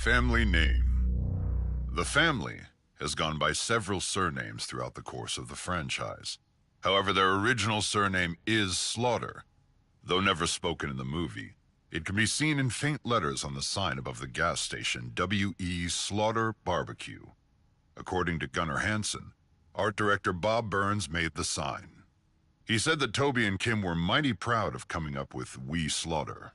Family name. The family has gone by several surnames throughout the course of the franchise. However, their original surname is Slaughter. Though never spoken in the movie, it can be seen in faint letters on the sign above the gas station, W.E. Slaughter Barbecue. According to Gunnar Hansen, art director Bob Burns made the sign. He said that Toby and Kim were mighty proud of coming up with We Slaughter.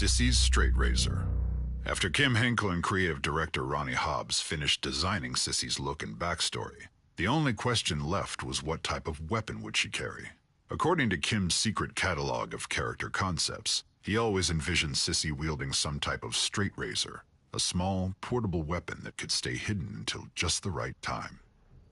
Sissy's Straight Razor. After Kim Henkel and creative director Ronnie Hobbs finished designing Sissy's look and backstory, the only question left was what type of weapon would she carry. According to Kim's secret catalog of character concepts, he always envisioned Sissy wielding some type of straight razor, a small, portable weapon that could stay hidden until just the right time.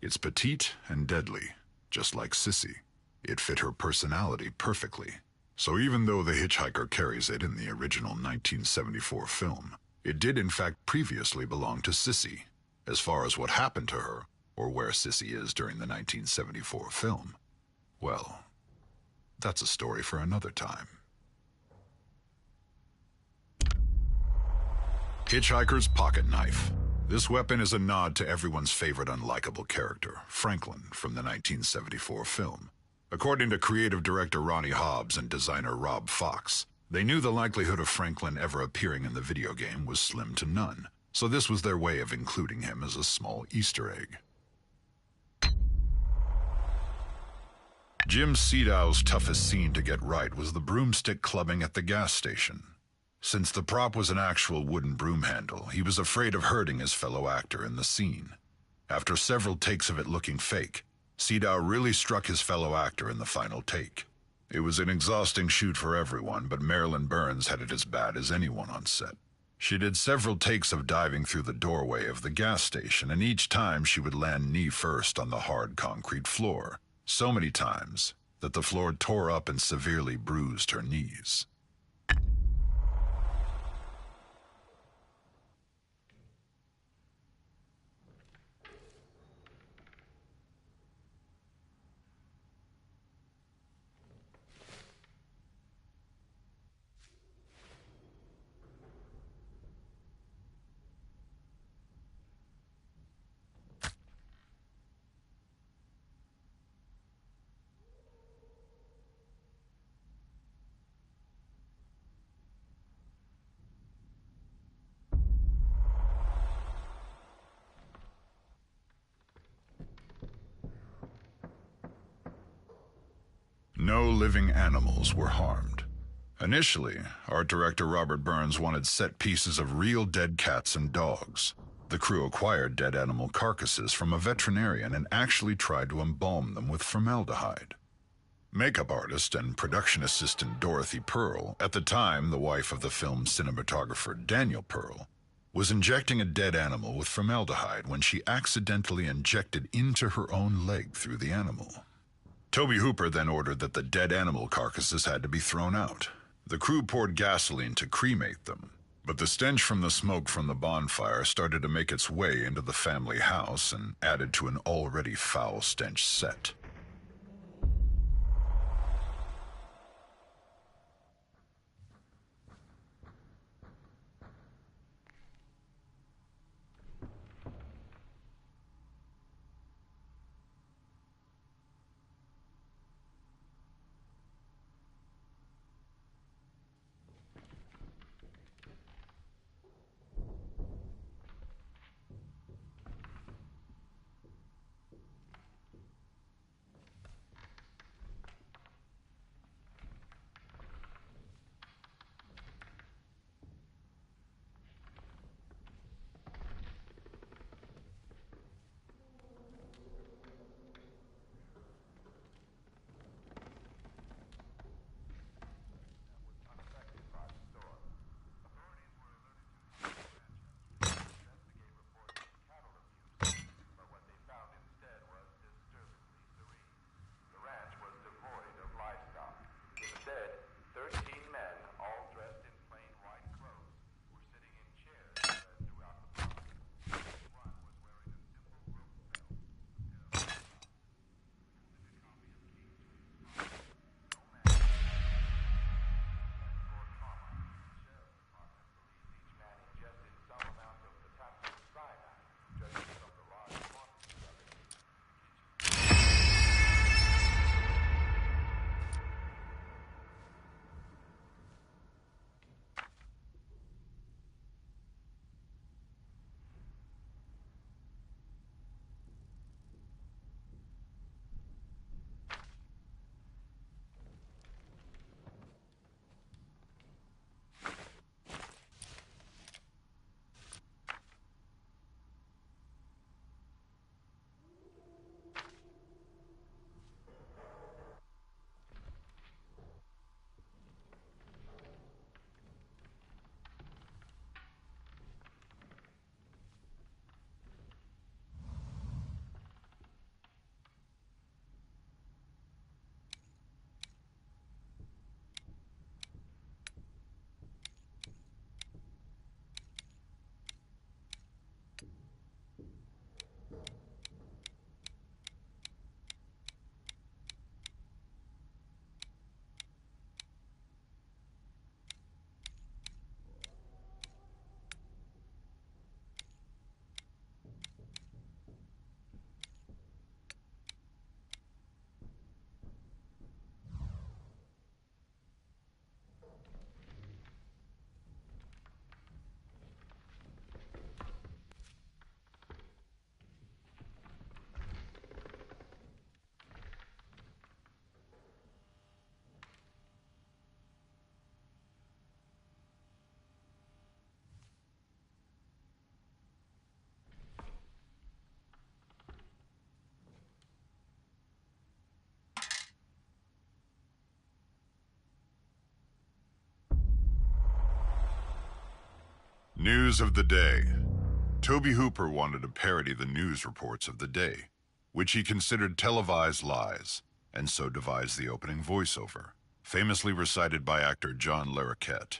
It's petite and deadly, just like Sissy. It fit her personality perfectly. So even though the hitchhiker carries it in the original 1974 film, it did in fact previously belong to Sissy. As far as what happened to her, or where Sissy is during the 1974 film, well, that's a story for another time. Hitchhiker's Pocket Knife. This weapon is a nod to everyone's favorite unlikable character, Franklin, from the 1974 film. According to creative director Ronnie Hobbs and designer Rob Fox, they knew the likelihood of Franklin ever appearing in the video game was slim to none, so this was their way of including him as a small Easter egg. Jim Sedow's toughest scene to get right was the broomstick clubbing at the gas station. Since the prop was an actual wooden broom handle, he was afraid of hurting his fellow actor in the scene. After several takes of it looking fake, Sedow really struck his fellow actor in the final take. It was an exhausting shoot for everyone, but Marilyn Burns had it as bad as anyone on set. She did several takes of diving through the doorway of the gas station, and each time she would land knee first on the hard concrete floor, so many times that the floor tore up and severely bruised her knees. No living animals were harmed. Initially, art director Robert Burns wanted set pieces of real dead cats and dogs. The crew acquired dead animal carcasses from a veterinarian and actually tried to embalm them with formaldehyde. Makeup artist and production assistant Dorothy Pearl, at the time the wife of the film's cinematographer Daniel Pearl, was injecting a dead animal with formaldehyde when she accidentally injected into her own leg through the animal. Tobe Hooper then ordered that the dead animal carcasses had to be thrown out. The crew poured gasoline to cremate them, but the stench from the smoke from the bonfire started to make its way into the family house and added to an already foul stench set. News of the day. Tobe Hooper wanted to parody the news reports of the day, which he considered televised lies, and so devised the opening voiceover, famously recited by actor John Larroquette.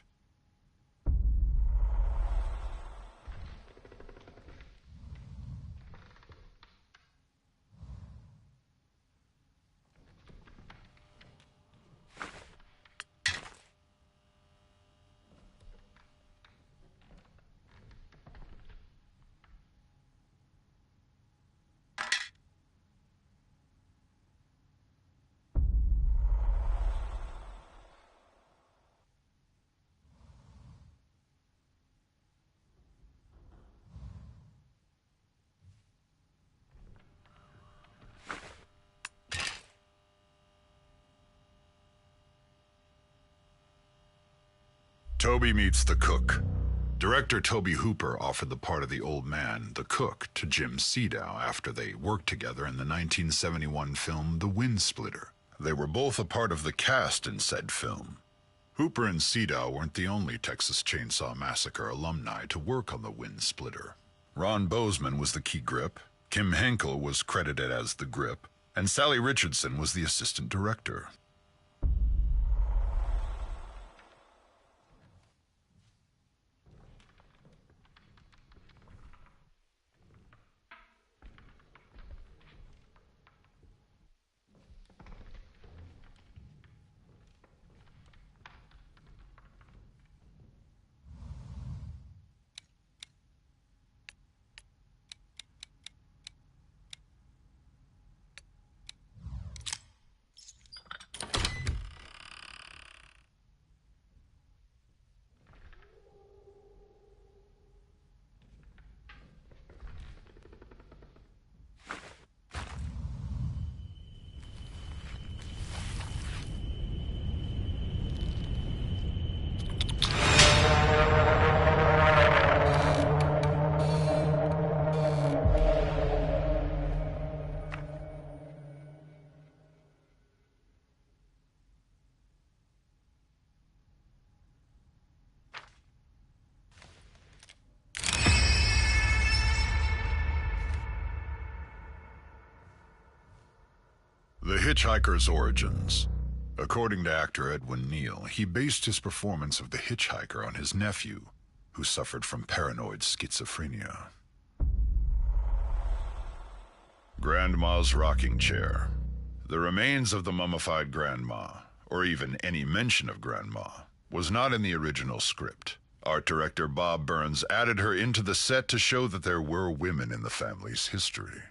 Toby meets the cook. Director Tobe Hooper offered the part of the old man, the cook, to Jim Sedow after they worked together in the 1971 film The Windsplitter. They were both a part of the cast in said film. Hooper and Sedow weren't the only Texas Chainsaw Massacre alumni to work on The Windsplitter. Ron Bozeman was the key grip, Kim Henkel was credited as the grip, and Sally Richardson was the assistant director. Hitchhiker's origins. According to actor Edwin Neal, he based his performance of the hitchhiker on his nephew, who suffered from paranoid schizophrenia. Grandma's rocking chair. The remains of the mummified grandma, or even any mention of grandma, was not in the original script. Art director Bob Burns added her into the set to show that there were women in the family's history.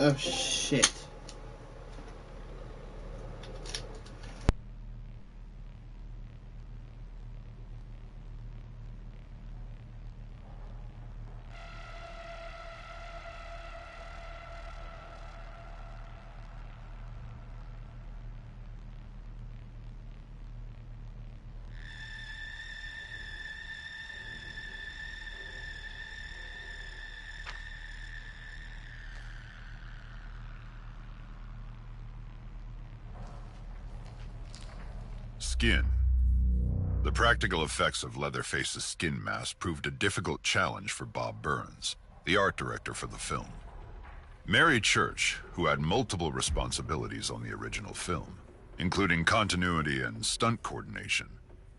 Oh shit. Skin. The practical effects of Leatherface's skin mask proved a difficult challenge for Bob Burns, the art director for the film. Mary Church, who had multiple responsibilities on the original film, including continuity and stunt coordination,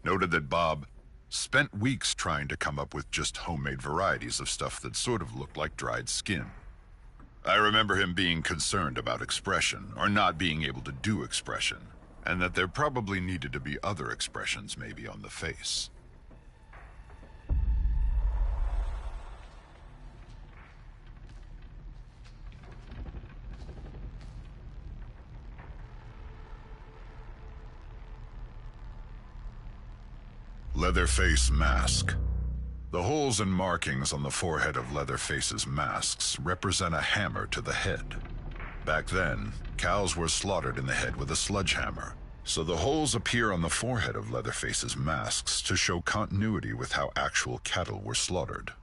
noted that Bob spent weeks trying to come up with just homemade varieties of stuff that sort of looked like dried skin. I remember him being concerned about expression, or not being able to do expression, and that there probably needed to be other expressions maybe on the face. Leatherface mask. The holes and markings on the forehead of Leatherface's masks represent a hammer to the head. Back then, cows were slaughtered in the head with a sledgehammer, so the holes appear on the forehead of Leatherface's masks to show continuity with how actual cattle were slaughtered.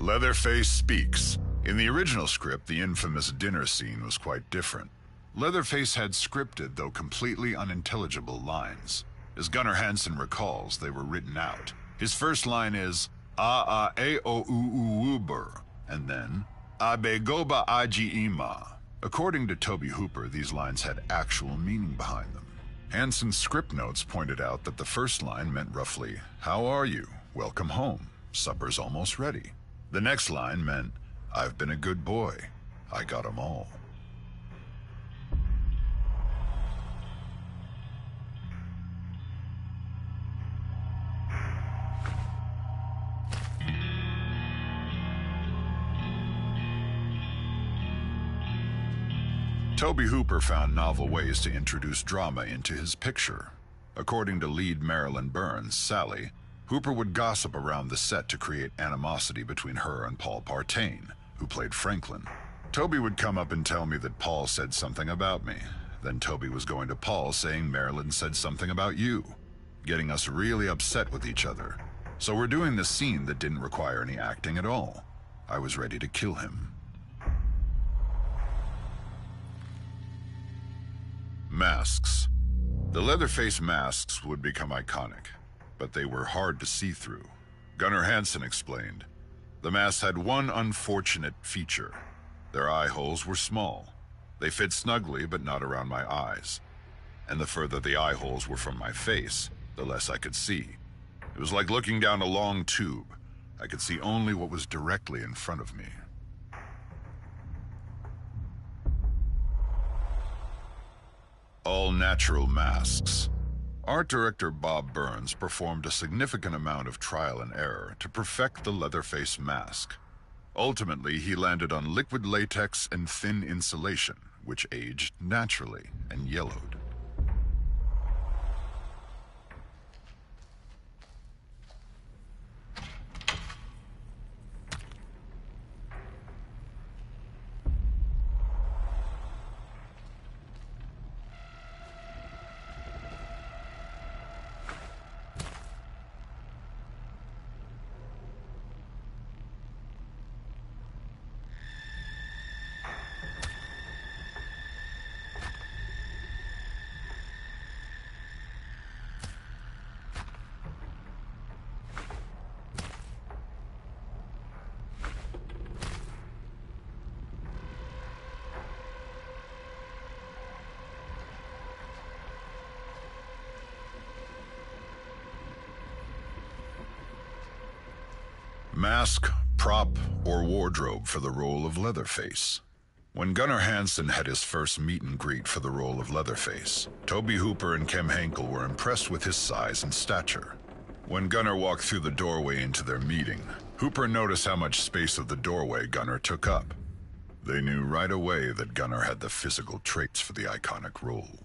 Leatherface speaks. In the original script, the infamous dinner scene was quite different. Leatherface had scripted, though completely unintelligible, lines. As Gunnar Hansen recalls, they were written out. His first line is, "A-A-A-O-U-U-U-Ber," and then, "Abe-Goba Aji-Ima." According to Toby Hooper, these lines had actual meaning behind them. Hansen's script notes pointed out that the first line meant roughly, "How are you? Welcome home. Supper's almost ready." The next line meant, "I've been a good boy. I got 'em all." Toby Hooper found novel ways to introduce drama into his picture. According to lead Marilyn Burns, Sally, Hooper would gossip around the set to create animosity between her and Paul Partain, who played Franklin. Toby would come up and tell me that Paul said something about me. Then Toby was going to Paul saying Marilyn said something about you, getting us really upset with each other. So we're doing this scene that didn't require any acting at all. I was ready to kill him. Masks. The Leatherface masks would become iconic, but they were hard to see through. Gunnar Hansen explained, "The masks had one unfortunate feature. Their eye holes were small. They fit snugly, but not around my eyes. And the further the eye holes were from my face, the less I could see. It was like looking down a long tube. I could see only what was directly in front of me." All-natural masks. Art director Bob Burns performed a significant amount of trial and error to perfect the Leatherface mask. Ultimately, he landed on liquid latex and thin insulation, which aged naturally and yellowed. Mask, prop, or wardrobe for the role of Leatherface. When Gunnar Hansen had his first meet and greet for the role of Leatherface, Toby Hooper and Kim Henkel were impressed with his size and stature. When Gunnar walked through the doorway into their meeting, Hooper noticed how much space of the doorway Gunnar took up. They knew right away that Gunnar had the physical traits for the iconic role.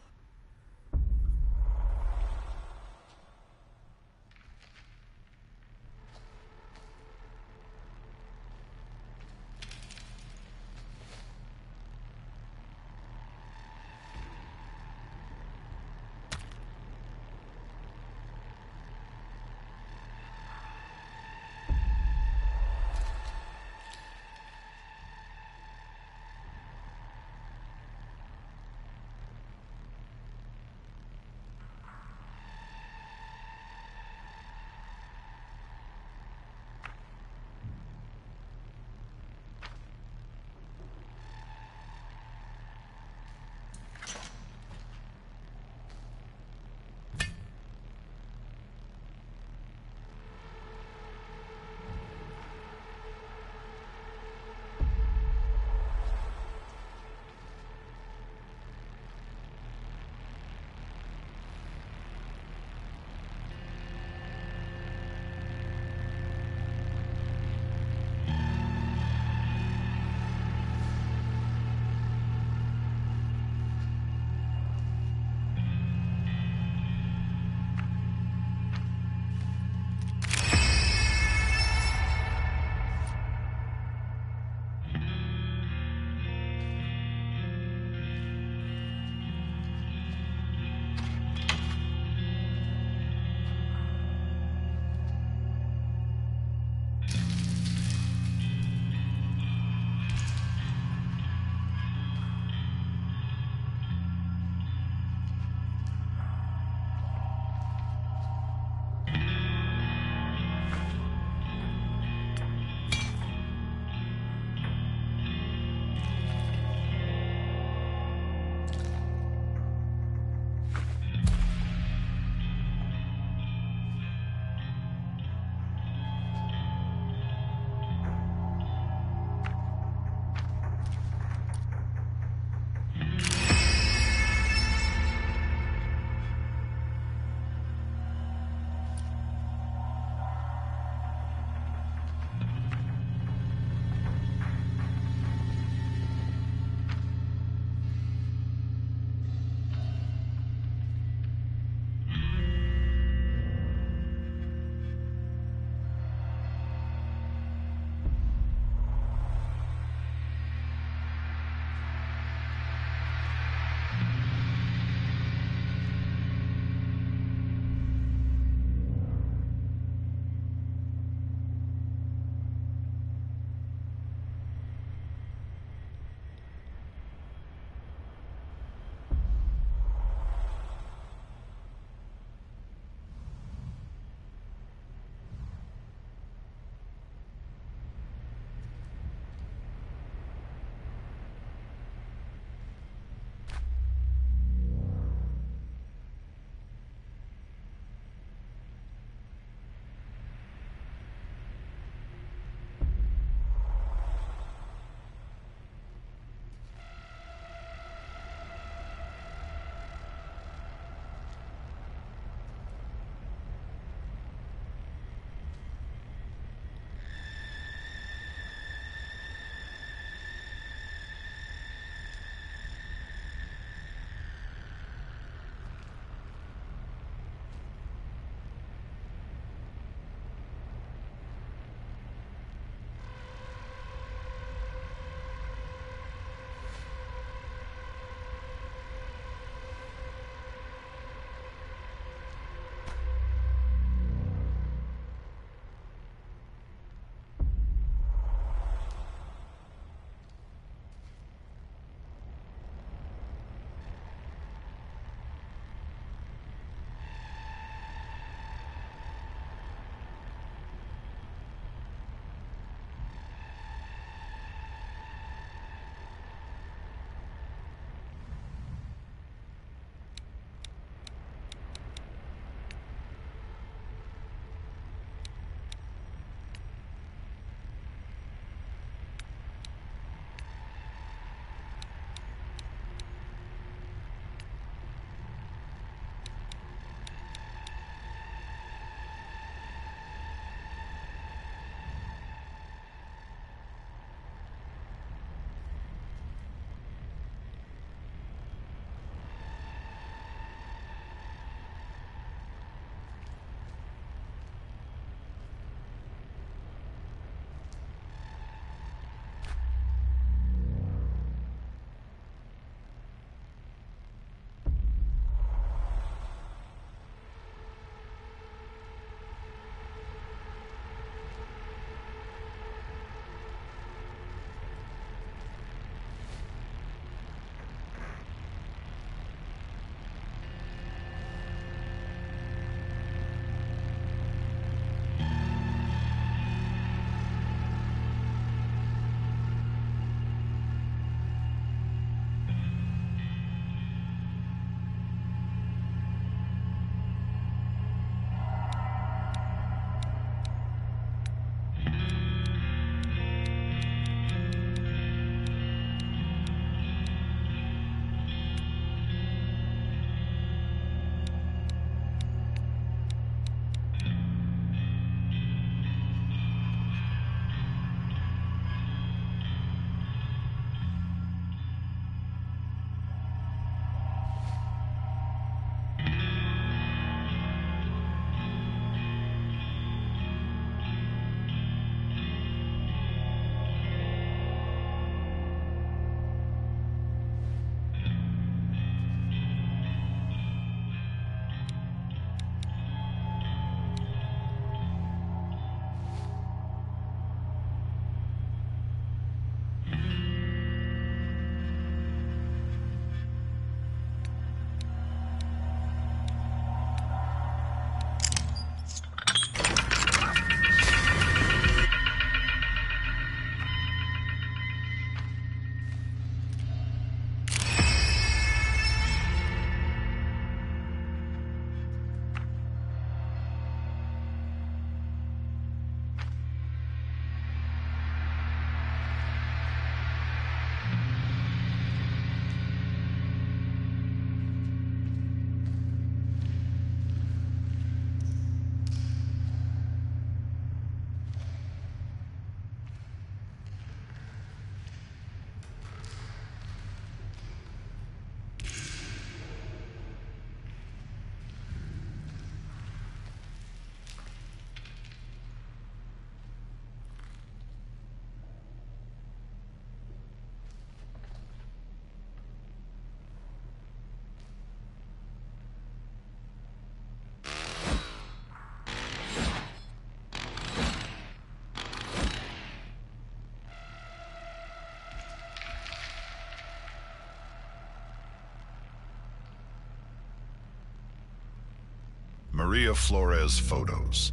Maria Flores photos.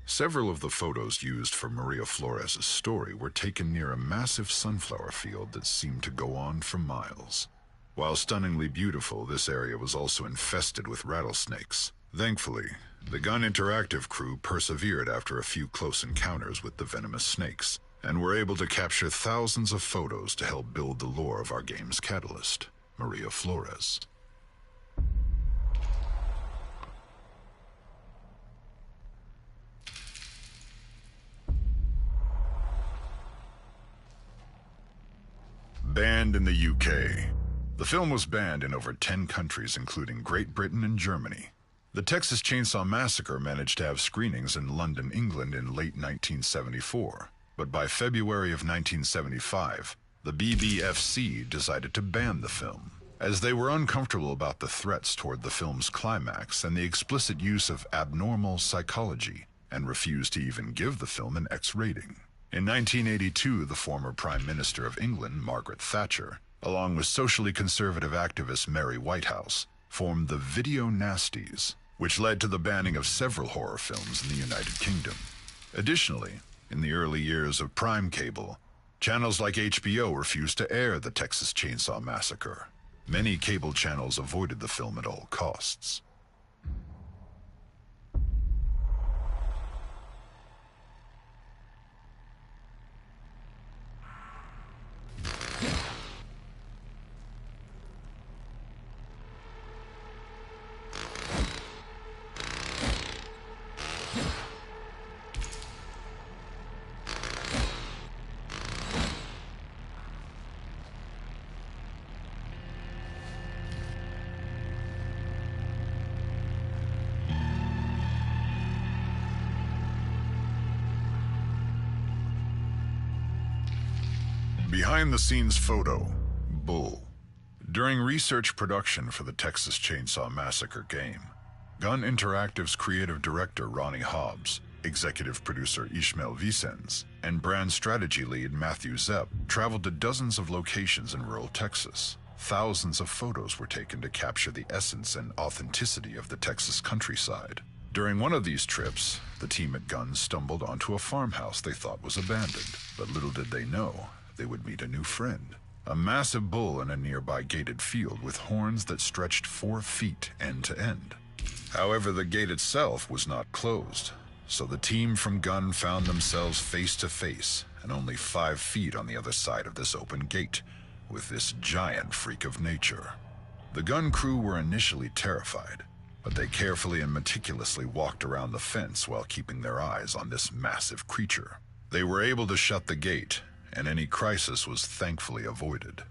Several of the photos used for Maria Flores' story were taken near a massive sunflower field that seemed to go on for miles. While stunningly beautiful, this area was also infested with rattlesnakes. Thankfully, the Gun Interactive crew persevered after a few close encounters with the venomous snakes, and were able to capture thousands of photos to help build the lore of our game's catalyst, Maria Flores. Banned in the UK. The film was banned in over 10 countries, including Great Britain and Germany. The Texas Chainsaw Massacre managed to have screenings in London, England in late 1974, but by February of 1975, the BBFC decided to ban the film, as they were uncomfortable about the threats toward the film's climax and the explicit use of abnormal psychology, and refused to even give the film an X rating. In 1982, the former Prime Minister of England, Margaret Thatcher, along with socially conservative activist Mary Whitehouse, formed the Video Nasties, which led to the banning of several horror films in the United Kingdom. Additionally, in the early years of Prime Cable, channels like HBO refused to air the Texas Chainsaw Massacre. Many cable channels avoided the film at all costs. Behind-the-scenes photo, Bull. During research production for the Texas Chainsaw Massacre game, Gun Interactive's creative director Ronnie Hobbs, executive producer Ishmael Vicens, and brand strategy lead Matthew Zepp traveled to dozens of locations in rural Texas. Thousands of photos were taken to capture the essence and authenticity of the Texas countryside. During one of these trips, the team at Gun stumbled onto a farmhouse they thought was abandoned, but little did they know they would meet a new friend. A massive bull in a nearby gated field with horns that stretched 4 feet end to end. However, the gate itself was not closed, so the team from Gun found themselves face to face and only 5 feet on the other side of this open gate with this giant freak of nature. The Gun crew were initially terrified, but they carefully and meticulously walked around the fence while keeping their eyes on this massive creature. They were able to shut the gate, and any crisis was thankfully avoided.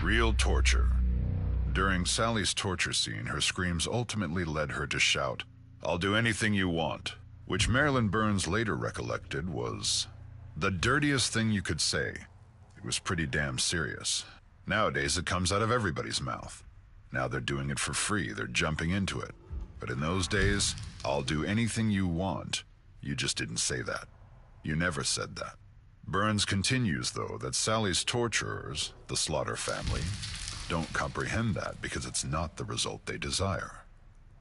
Real torture. During Sally's torture scene, her screams ultimately led her to shout, "I'll do anything you want," which Marilyn Burns later recollected was the dirtiest thing you could say. It was pretty damn serious. Nowadays, it comes out of everybody's mouth. Now they're doing it for free, they're jumping into it. But in those days, "I'll do anything you want," you just didn't say that. You never said that. Burns continues, though, that Sally's torturers, the Slaughter family, don't comprehend that because it's not the result they desire.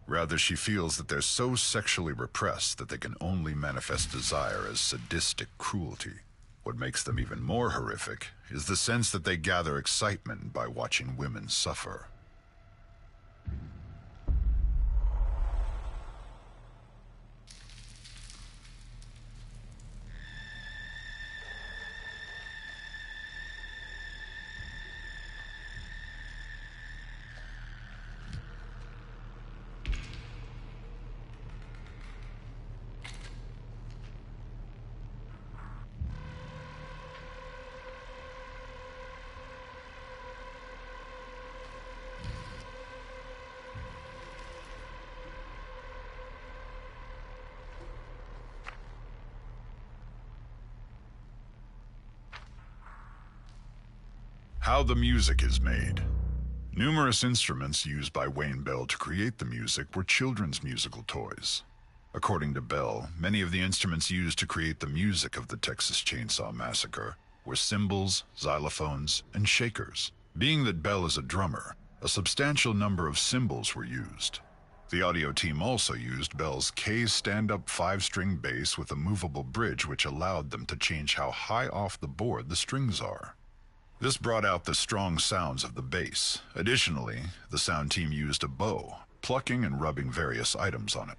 Rather, she feels that they're so sexually repressed that they can only manifest desire as sadistic cruelty. What makes them even more horrific is the sense that they gather excitement by watching women suffer. How the music is made. Numerous instruments used by Wayne Bell to create the music were children's musical toys. According to Bell, many of the instruments used to create the music of the Texas Chainsaw Massacre were cymbals, xylophones, and shakers. Being that Bell is a drummer, a substantial number of cymbals were used. The audio team also used Bell's K stand-up 5-string bass with a movable bridge which allowed them to change how high off the board the strings are. This brought out the strong sounds of the bass. Additionally, the sound team used a bow, plucking and rubbing various items on it.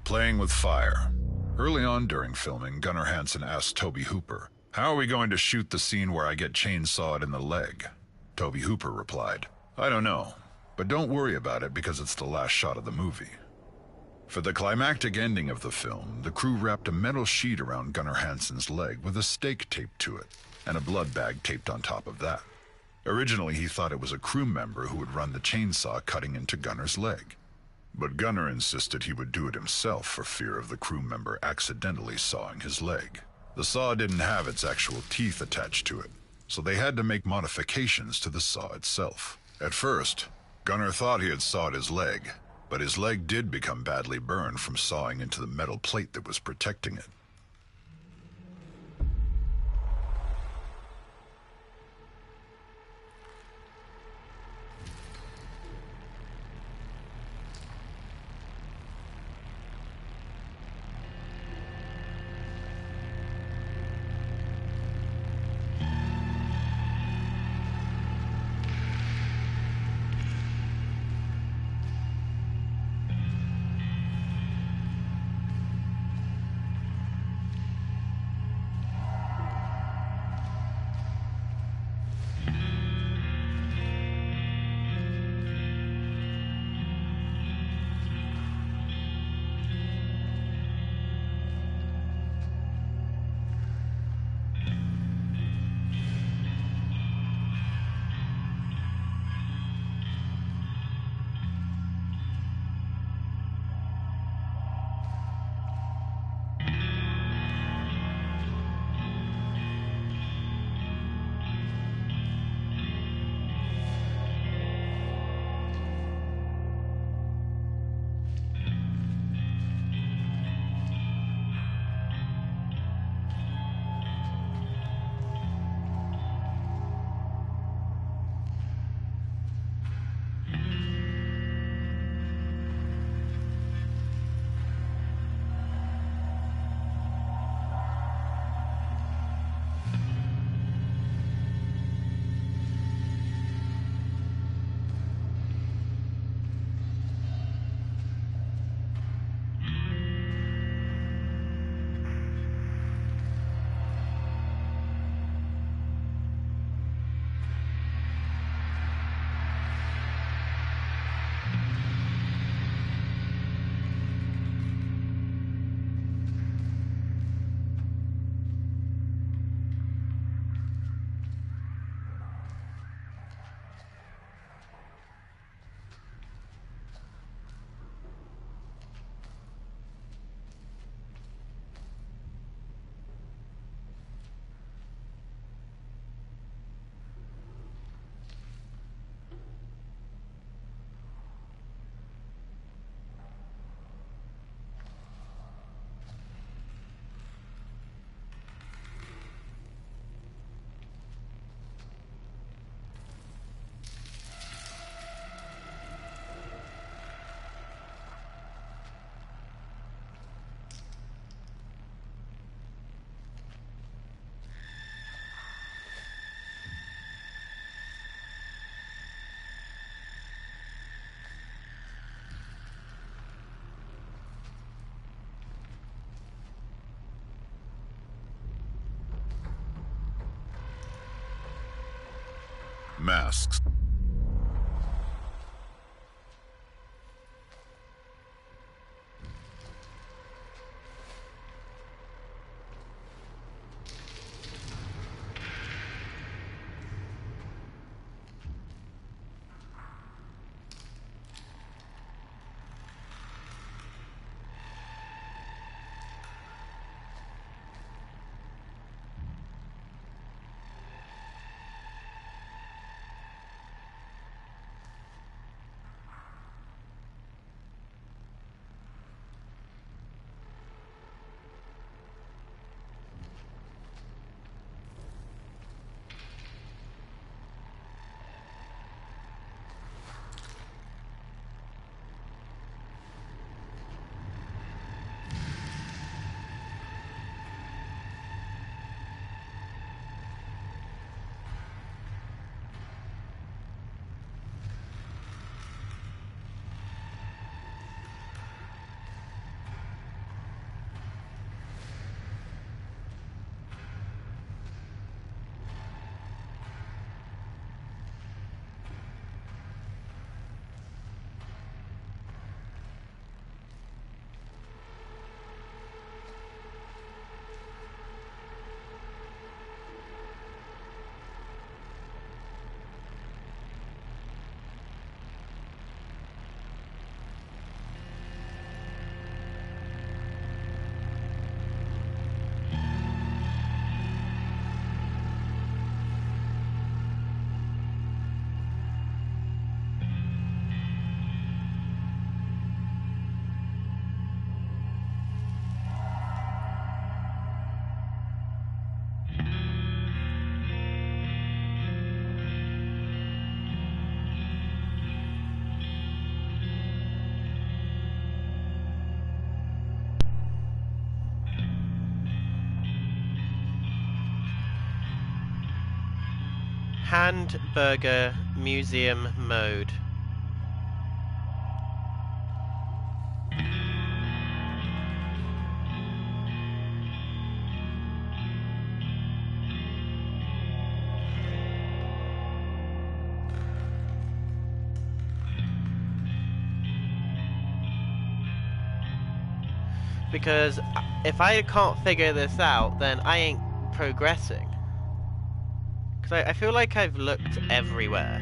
Playing with fire. Early on during filming, Gunnar Hansen asked Tobe Hooper, "How are we going to shoot the scene where I get chainsawed in the leg?" Tobe Hooper replied, "I don't know, but don't worry about it because it's the last shot of the movie." For the climactic ending of the film, the crew wrapped a metal sheet around Gunnar Hansen's leg with a stake taped to it, and a blood bag taped on top of that. Originally, he thought it was a crew member who would run the chainsaw cutting into Gunnar's leg. But Gunnar insisted he would do it himself for fear of the crew member accidentally sawing his leg. The saw didn't have its actual teeth attached to it, so they had to make modifications to the saw itself. At first, Gunnar thought he had sawed his leg, but his leg did become badly burned from sawing into the metal plate that was protecting it. Masks. Hamburger Museum mode. Because if I can't figure this out, then I ain't progressing. Because I feel like I've looked everywhere.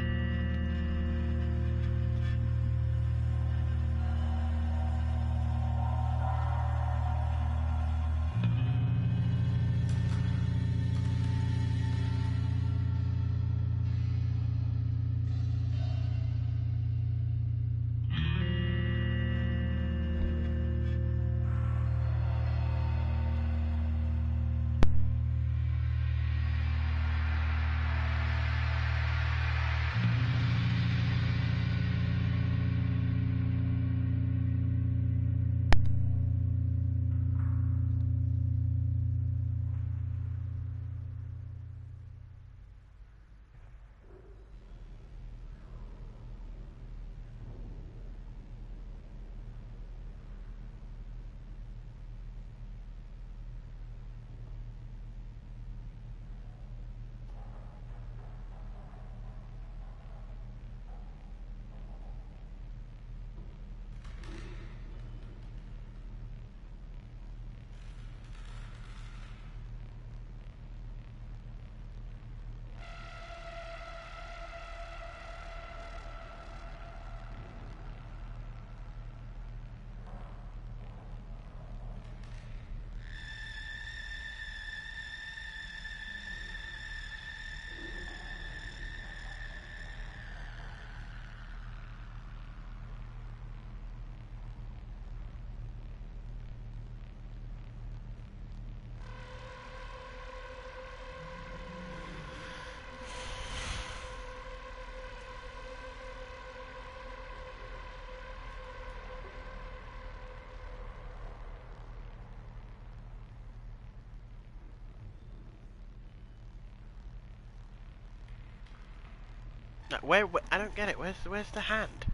Where I don't get it. Where's the hand?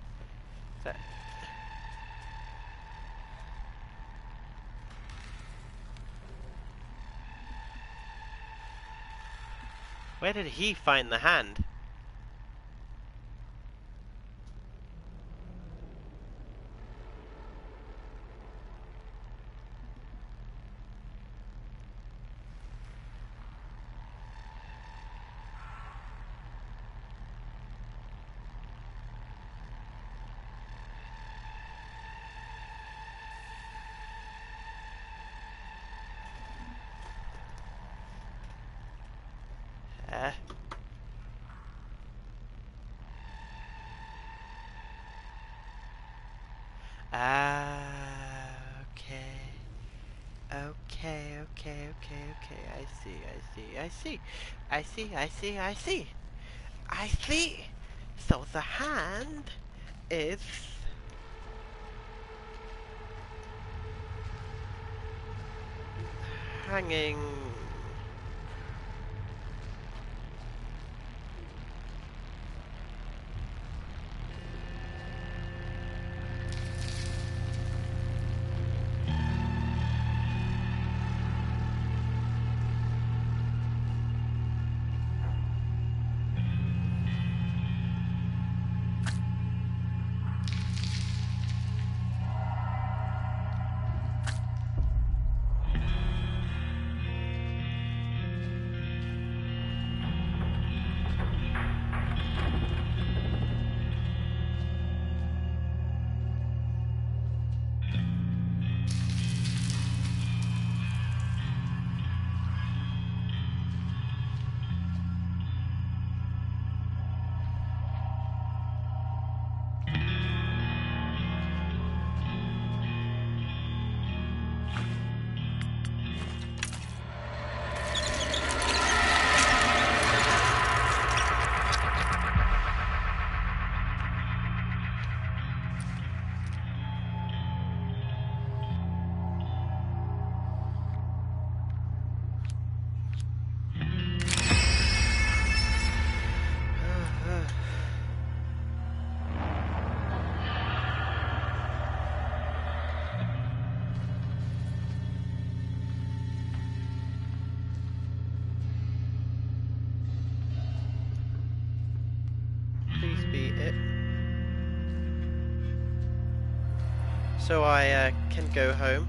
That... Where did he find the hand? Okay. I see. So the hand is hanging. so I can go home.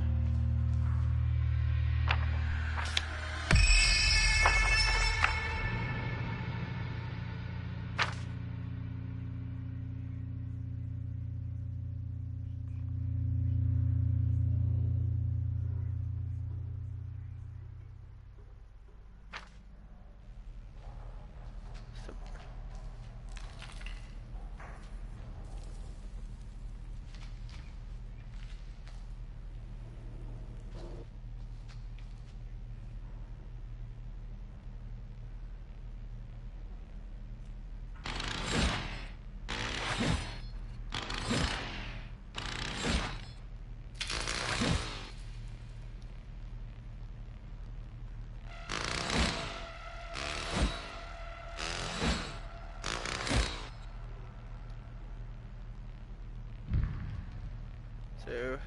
So,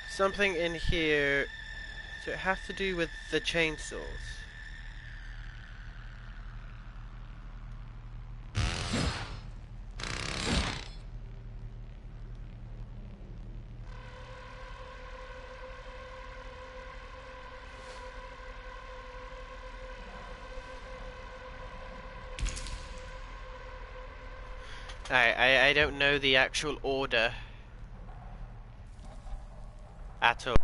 something in here, so it has to do with the chainsaws. I don't know the actual order at all.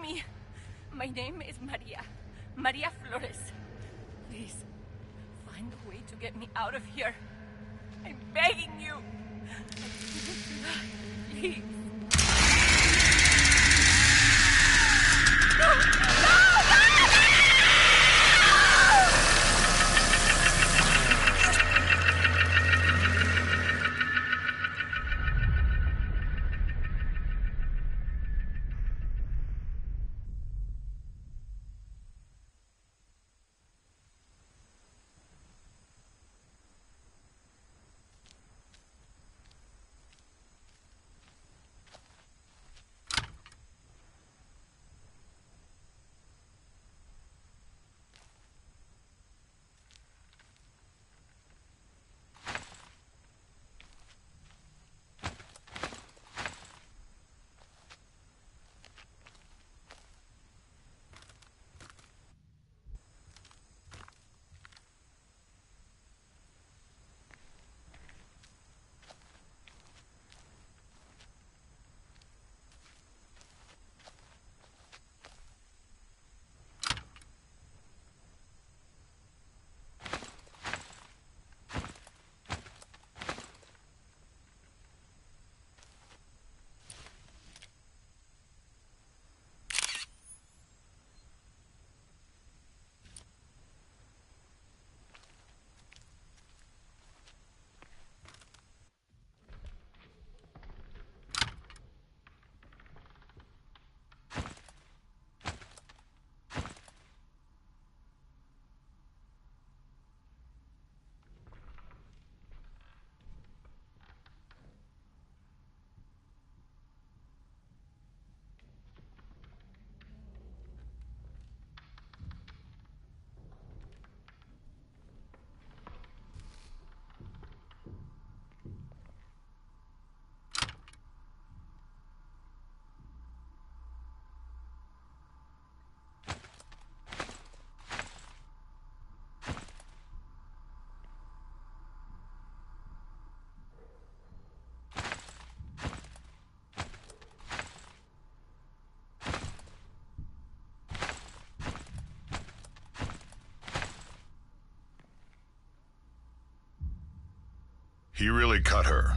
me. My name is Maria. Maria Flores. Please, find a way to get me out of here. I'm begging you. Please. He really cut her.